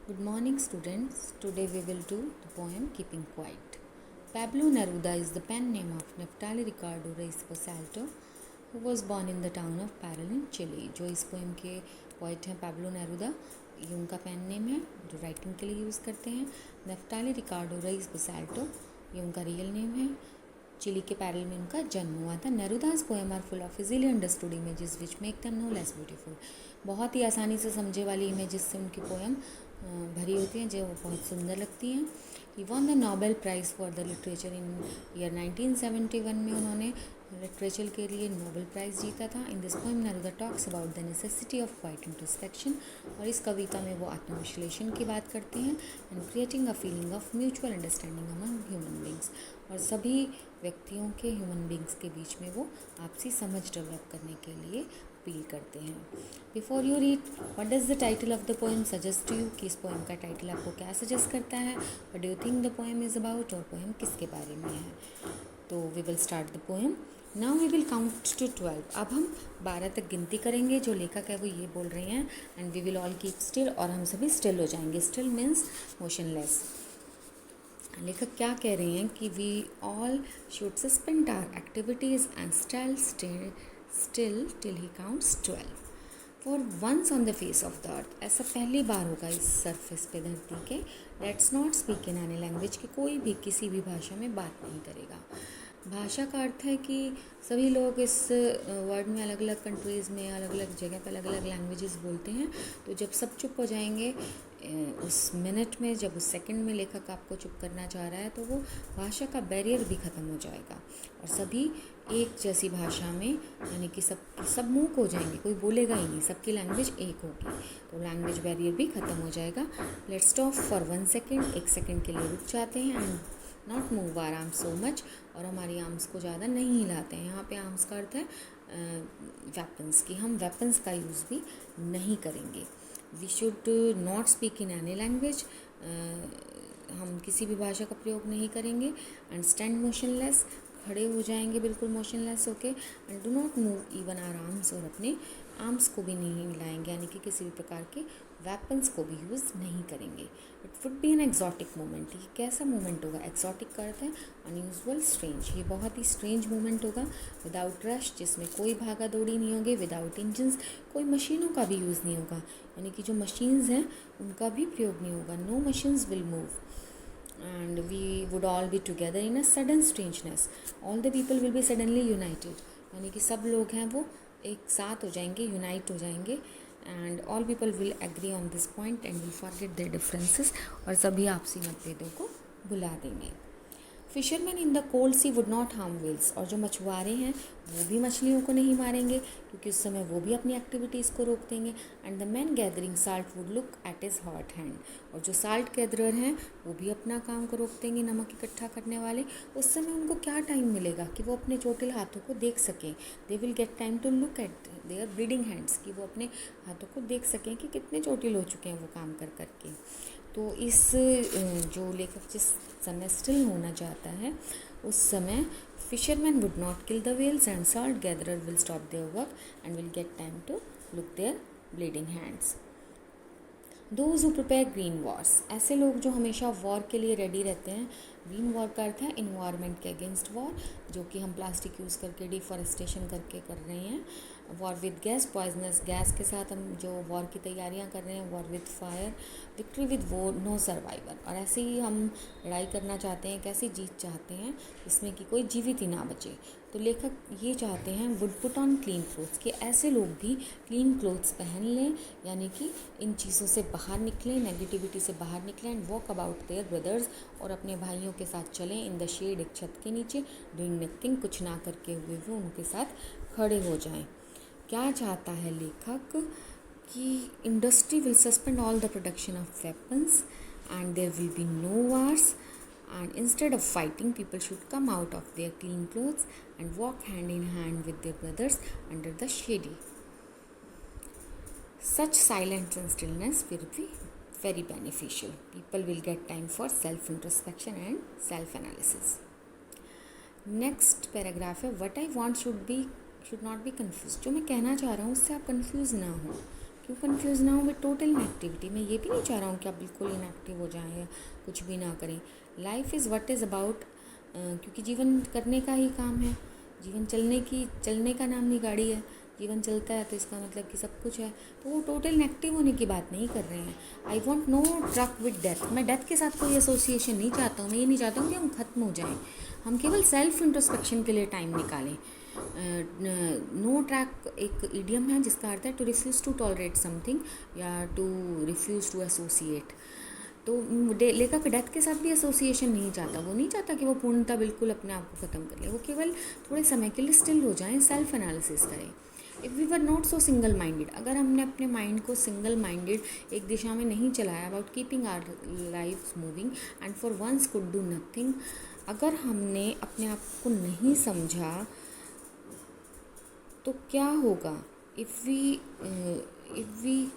Good morning, students. Today we will do the poem Keeping Quiet. Pablo Neruda is the pen name of Neftali Ricardo Reis Posalto, who was born in the town of Parral in Chile. जो इस poem के poet हैं Pablo Neruda, ये उनका pen name है जो writing के लिए यूज़ करते हैं. नेफ्टाली रिकार्डो रेइस पोसाल्टो, ये उनका रियल नेम है. चिली के पैरल में उनका जन्म हुआ था. Neruda's poem are full of easily understood images which make them no less beautiful. बहुत ही आसानी से समझे वाली इमेजेस से उनकी पोएम भरी होती हैं जो बहुत सुंदर लगती हैं. He won the Nobel prize for the literature in year 1971 में उन्होंने लिटरेचर के लिए नोबेल प्राइज़ जीता था. In this poem Neruda talks about the necessity of quite introspection, और इस कविता में वो आत्मविश्लेषण की बात करते हैं. And creating a feeling of mutual understanding among human beings, और सभी व्यक्तियों के ह्यूमन बींग्स के बीच में वो आपसी समझ डेवलप करने के लिए अपील करते हैं. Before you read, what does the title of the poem suggest to you, कि इस पोएम का टाइटल आपको क्या सजेस्ट करता है. What do you think the poem is about, और पोएम किसके बारे में है. तो we will start the poem. Now we will count to 12. अब हम 12 तक गिनती करेंगे. जो लेखक है वो ये बोल रहे हैं. And we will all keep still, और हम सभी स्टिल हो जाएंगे. Still means motionless. लेखक क्या कह रहे हैं कि we all should suspend our activities and still till he counts 12. For once on the face of the earth, ऐसा पहली बार होगा इस सरफेस पे धरती के. Let's not speak in any language, कि कोई भी किसी भी भाषा में बात नहीं करेगा. भाषा का अर्थ है कि सभी लोग इस वर्ल्ड में अलग अलग कंट्रीज़ में अलग अलग जगह पर अलग अलग लैंग्वेजेस बोलते हैं. तो जब सब चुप हो जाएंगे उस मिनट में, जब उस सेकंड में लेखक आपको चुप करना चाह रहा है, तो वो भाषा का बैरियर भी ख़त्म हो जाएगा और सभी एक जैसी भाषा में, यानी कि सब मूक हो जाएंगे, कोई बोलेगा ही नहीं, सबकी लैंग्वेज एक होगी. तो लैंग्वेज बैरियर भी ख़त्म हो जाएगा. Let's stop for 1 second, 1 second के लिए रुक जाते हैं. And not move our arms so much, और हमारी आर्म्स को ज़्यादा नहीं हिलाते हैं. यहाँ पे आर्म्स का अर्थ है वेपन्स, की हम वेपन्स का यूज़ भी नहीं करेंगे. We should not speak in any language, हम किसी भी भाषा का प्रयोग नहीं करेंगे. एंड स्टैंड मोशनलेस, खड़े हो जाएंगे बिल्कुल मोशनलेस होके. And do not move even our arms, और अपने आर्म्स को भी नहीं हिलाएंगे, यानी कि किसी भी प्रकार के वेपन्स को भी यूज़ नहीं करेंगे. It would be an exotic moment. ये कैसा मोमेंट होगा. एक्जॉटिक का अर्थ है अनयूजुअल, स्ट्रेंज. ये बहुत ही स्ट्रेंज मोमेंट होगा. विदाउट रश, जिसमें कोई भागा दौड़ी नहीं होगी. विदाउट इंजन्स, कोई मशीनों का भी यूज़ नहीं होगा, यानी कि जो मशीन्स हैं उनका भी प्रयोग नहीं होगा. No machines will move. And we would all be together in a sudden strangeness. All the people will be suddenly united. यानी कि सब लोग हैं वो एक साथ हो जाएंगे, यूनाइट हो जाएंगे. And all people will agree on this point and will forget their differences, और सभी आपसी मतभेदों को भुला देंगे. Fisherman in the cold sea would not harm whales, और जो मछुआरे हैं वो भी मछलियों को नहीं मारेंगे, क्योंकि उस समय वो भी अपनी एक्टिविटीज़ को रोक देंगे. And the man gathering salt would look at his hot hand, और जो साल्ट गैदरर हैं वो भी अपना काम को रोक देंगे, नमक इकट्ठा करने वाले. उस समय उनको क्या टाइम मिलेगा कि वो अपने चोटिल हाथों को देख सकें. They will get time to look at their bleeding hands, कि वो अपने हाथों को देख सकें कि कितने चोटिल हो चुके हैं वो काम कर करके. तो इस जो लेखक जिस समय स्टिल होना चाहता है, उस समय fisherman would not kill the whales and salt gatherer will stop their work and will get time to look their bleeding hands. Those who prepare green wars, ऐसे लोग जो हमेशा वॉर के लिए रेडी रहते हैं. ग्रीन वॉर का अर्थ है इन्वायरमेंट के अगेंस्ट वॉर, जो कि हम प्लास्टिक यूज़ करके, डिफॉरेस्टेशन करके कर रहे हैं. War with gas, poisonous gas के साथ हम जो वॉर की तैयारियां कर रहे हैं. War with fire, victory with war, no survivor. और ऐसे ही हम लड़ाई करना चाहते हैं, कैसी जीत चाहते हैं, इसमें कि कोई जीवित ही ना बचे. तो लेखक ये चाहते हैं would put on clean clothes, कि ऐसे लोग भी क्लीन क्लोथ्स पहन लें, यानी कि इन चीज़ों से बाहर निकलें, नेगेटिविटी से बाहर निकलें. And walk about their brothers, और अपने भाइयों के साथ चलें. इन द शेड, एक छत के नीचे. डूइंग नथिंग, कुछ ना करके हुए वो उनके साथ खड़े हो जाएं. क्या चाहता है लेखक कि industry will suspend all the production of weapons and there will be no wars. And instead of fighting, people should come out of their clean clothes and walk hand in hand with their brothers under the shady. Such silence and stillness will be very beneficial. People will get time for self-introspection and self-analysis. Next paragraph है, what I want should not be confused. जो मैं कहना चाह रहा हूँ उससे आप confused ना हो, क्यों कंफ्यूज ना हो विद टोटल इनएक्टिविटी। मैं ये भी नहीं चाह रहा हूँ कि आप बिल्कुल इनएक्टिव हो जाएं या कुछ भी ना करें। Life is what is about, क्योंकि जीवन करने का ही काम है। जीवन चलने का नाम ही गाड़ी है। जीवन चलता है तो इसका मतलब कि सब कुछ है। तो वो टोटल इनएक्टिव होने की बात नहीं कर रहे हैं। I want no truck with death. मैं डेथ के साथ कोई एसोसिएशन नहीं चाहता हूँ। मैं ये नहीं चाहता हूँ कि हम ख़त्म हो जाएं। हम केवल सेल्फ इंट्रोस्पेक्शन के लिए टाइम निकालें। नो ट्रैक एक इडियम है जिसका अर्थ है to refuse to tolerate something या टू रिफ्यूज़ टू एसोसिएट। तो लेखक डेथ के साथ भी एसोसिएशन नहीं चाहता। वो नहीं चाहता कि वो पूर्णतः बिल्कुल अपने आप को ख़त्म कर ले। वो केवल थोड़े समय के लिए स्टिल हो जाएं, सेल्फ एनालिसिस करें। If we were not so single minded, अगर हमने अपने माइंड को सिंगल माइंडेड एक दिशा में नहीं चलाया about keeping our life moving and for once could do nothing, अगर हमने अपने आप को नहीं समझा तो क्या होगा? If we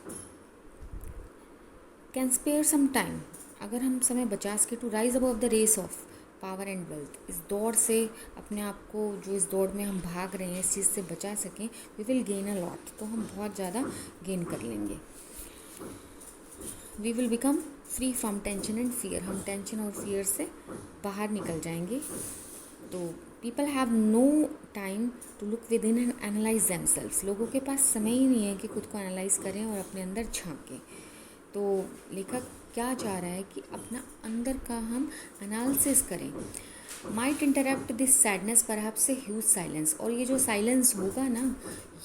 can spare some time, अगर हम समय बचा सके to rise above the race of power and wealth, इस दौड़ से अपने आप को, जो इस दौड़ में हम भाग रहे हैं, इस चीज़ से बचा सकें, we will gain a lot, तो हम बहुत ज़्यादा गेन कर लेंगे। We will become free from tension and fear, हम टेंशन और फियर से बाहर निकल जाएंगे। तो people have no time to look within and analyse themselves, लोगों के पास समय ही नहीं है कि खुद को एनालाइज करें और अपने अंदर झांकें। तो लेखक क्या चाह रहा है कि अपना अंदर का हम एनालिसिस करें। Might interrupt this sadness perhaps से ह्यूज साइलेंस, और ये जो साइलेंस होगा ना,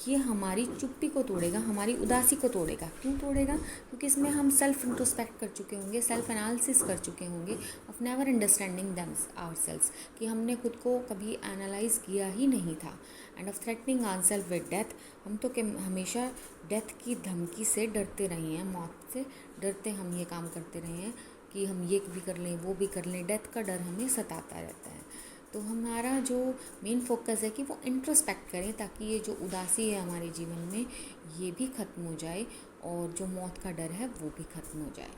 ये हमारी चुप्पी को तोड़ेगा, हमारी उदासी को तोड़ेगा। क्यों तोड़ेगा? क्योंकि इसमें हम सेल्फ इंट्रोस्पेक्ट कर चुके होंगे, सेल्फ एनालिसिस कर चुके होंगे of never understanding them ourselves, कि हमने खुद को कभी एनालाइज किया ही नहीं था। And of threatening ourself with death, हम तो हमेशा डेथ की धमकी से डरते रहे हैं, मौत से डरते हम ये काम करते रहे हैं कि हम ये भी कर लें, वो भी कर लें। डेथ का डर हमें सताता रहता है। तो हमारा जो मेन फोकस है कि वो इंट्रोस्पेक्ट करें, ताकि ये जो उदासी है हमारे जीवन में, ये भी ख़त्म हो जाए और जो मौत का डर है वो भी ख़त्म हो जाए।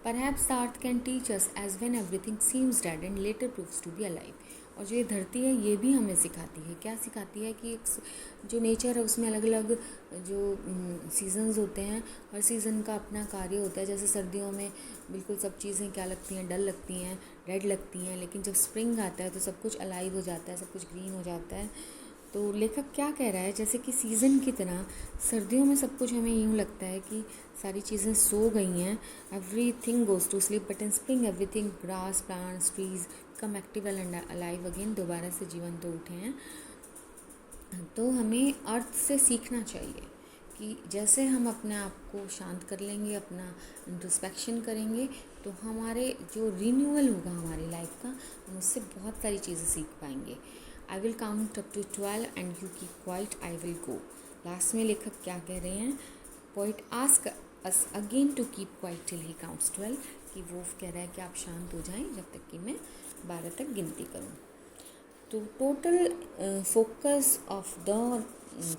Perhaps the earth can teach us as when everything seems dead and later proves to be alive. और जो ये धरती है ये भी हमें सिखाती है। क्या सिखाती है? कि एक जो नेचर है उसमें अलग अलग जो सीजन्स होते हैं, हर सीज़न का अपना कार्य होता है। जैसे सर्दियों में बिल्कुल सब चीज़ें क्या लगती हैं, डल लगती हैं, डेड लगती हैं, लेकिन जब स्प्रिंग आता है तो सब कुछ अलाइव हो जाता है, सब कुछ ग्रीन हो जाता है। तो लेखक क्या कह रहा है, जैसे कि सीज़न की तरह सर्दियों में सब कुछ हमें यूँ लगता है कि सारी चीज़ें सो गई हैं, everything goes to sleep, but in spring everything, grass, plants, trees come active and alive again, दोबारा से जीवन तो उठे हैं। तो हमें अर्थ से सीखना चाहिए कि जैसे हम अपने आप को शांत कर लेंगे, अपना इंट्रोस्पेक्शन करेंगे, तो हमारे जो रिन्यूअल होगा हमारी लाइफ का, हम उससे बहुत सारी चीज़ें सीख पाएंगे। I will count up to 12 and you keep quiet, I will go. Last में लेखक क्या कह रहे हैं? Poet ask us again to keep quiet till he counts 12, कि वो कह रहा है कि आप शांत हो जाएं जब तक कि मैं 12 तक गिनती करूं। तो total focus of the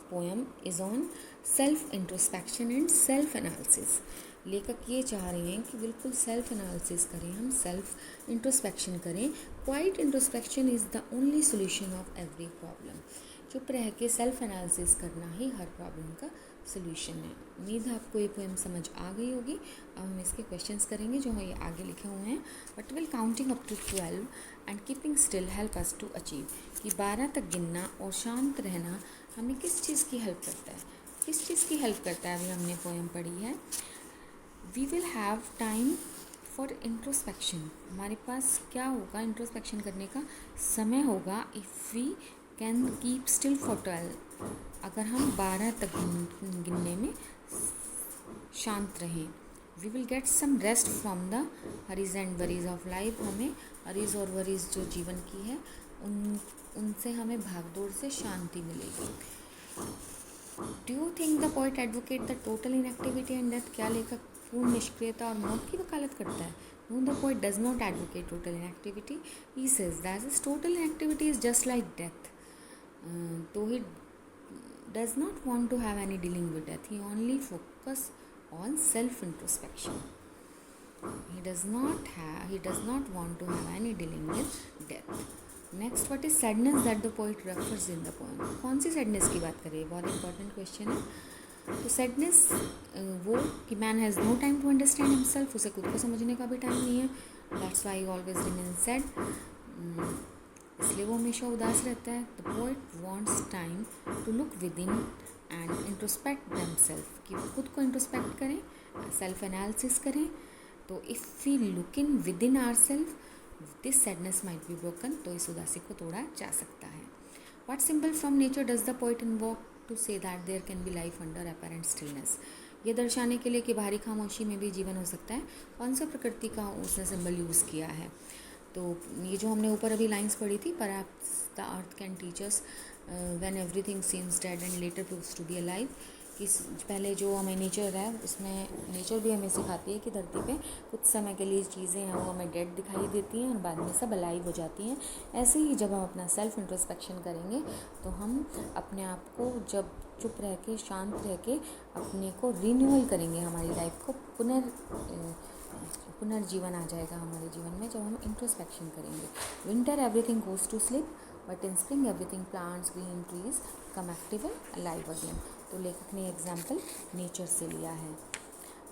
poem is on self introspection and self analysis. लेखक ये चाह रहे हैं कि बिल्कुल सेल्फ एनालिसिस करें, हम सेल्फ इंट्रोस्पेक्शन करें। Quite introspection is the only solution of every problem. चुप रह के सेल्फ एनालिसिस करना ही हर प्रॉब्लम का सोल्यूशन है। उम्मीद है आपको ये पोएम समझ आ गई होगी। अब हम इसके क्वेश्चंस करेंगे जो ये आगे लिखे हुए हैं। But will counting up to 12 and keeping still help us to achieve, कि 12 तक गिनना और शांत रहना हमें किस चीज़ की हेल्प करता है? किस चीज़ की हेल्प करता है? अभी हमने पोएम पढ़ी है, we will have time for introspection. हमारे पास क्या होगा? इंट्रोस्पेक्शन करने का समय होगा। If we can keep still for 12, अगर हम 12 तक गिनने में शांत रहें। We will get some rest from the hurries and worries of life, हमें हरीज और वरीज जो जीवन की है उनसे हमें भागदौड़ से शांति मिलेगी। Do you think the poet advocate the total inactivity and death? क्या लेखक पूर्ण निष्क्रियता और मौत की वकालत करता है? No, the poet does not advocate total inactivity. He says that total inactivity is just like death. तो he does not want to have any dealing with death. He only focus on self introspection. He does not want to have any dealing with death. Next, what is sadness that the poet refers in the poem? कौन सी sadness की बात कर रही है? बहुत important question है। तो sadness वो कि man has no time to understand himself, उसे खुद को समझने का भी टाइम नहीं है, that's why always remain sad, इसलिए वो हमेशा उदास रहता है। The poet wants time to look within and introspect themself, कि वो खुद को इंट्रोस्पेक्ट करें, सेल्फ एनालिसिस करें। तो if we look in within our self this sadness might be broken, तो इस उदासी को तोड़ा जा सकता है। What symbol from nature does the poet invoke to say that there can be life under apparent stillness, ये दर्शाने के लिए कि बाहरी खामोशी में भी जीवन हो सकता है, कौन सा प्रकृति का उसने सिंबल यूज़ किया है। तो ये जो हमने ऊपर अभी लाइंस पढ़ी थी, perhaps the earth can teach us when everything seems dead and later proves to be alive, कि पहले जो हमें नेचर है उसमें नेचर भी हमें सिखाती है कि धरती पे कुछ समय के लिए चीज़ें हैं वो हमें डेड दिखाई देती हैं और बाद में सब अलाइव हो जाती हैं। ऐसे ही जब हम अपना सेल्फ इंट्रोस्पेक्शन करेंगे तो हम अपने आप को जब चुप रह के शांत रह के अपने को रिन्यूअल करेंगे, हमारी लाइफ को पुनर्जीवन आ जाएगा हमारे जीवन में जब हम इंट्रोस्पेक्शन करेंगे। Winter everything goes to sleep but in spring everything plants green trees come active and alive again. तो लेखक ने एग्जाम्पल नेचर से लिया है।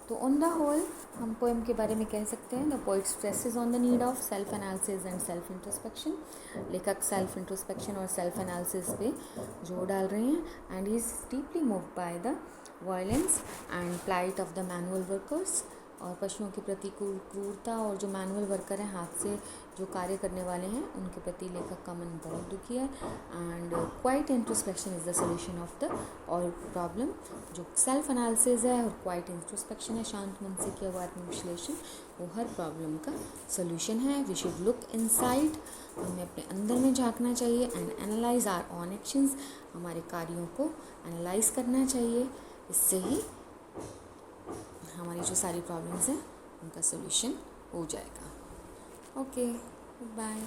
तो ऑन द होल हम पोएम के बारे में कह सकते हैं the poet stresses on the need of self analysis and self introspection. लेखक सेल्फ इंट्रोस्पेक्शन और सेल्फ एनालिसिस पे जोर डाल रहे हैं and he is deeply moved by the violence and plight of the manual workers, और पशुओं के प्रति क्रूरता और जो मैनुअल वर्कर हैं, हाथ से जो कार्य करने वाले हैं, उनके प्रति लेखक का मन बहुत दुखी है। And quite introspection is the solution of the all problem. जो सेल्फ एनालिसिस है और क्वाइट इंट्रोस्पेक्शन है, शांत मन से किया हुआ आत्म विश्लेषण, वो हर प्रॉब्लम का सोल्यूशन है। वी शुड लुक इनसाइड, हमें अपने अंदर में झांकना चाहिए and analyse our own actions, हमारे कार्यों को एनालाइज करना चाहिए। इससे ही हमारी जो सारी प्रॉब्लम्स हैं उनका सोल्यूशन हो जाएगा। Okay, bye.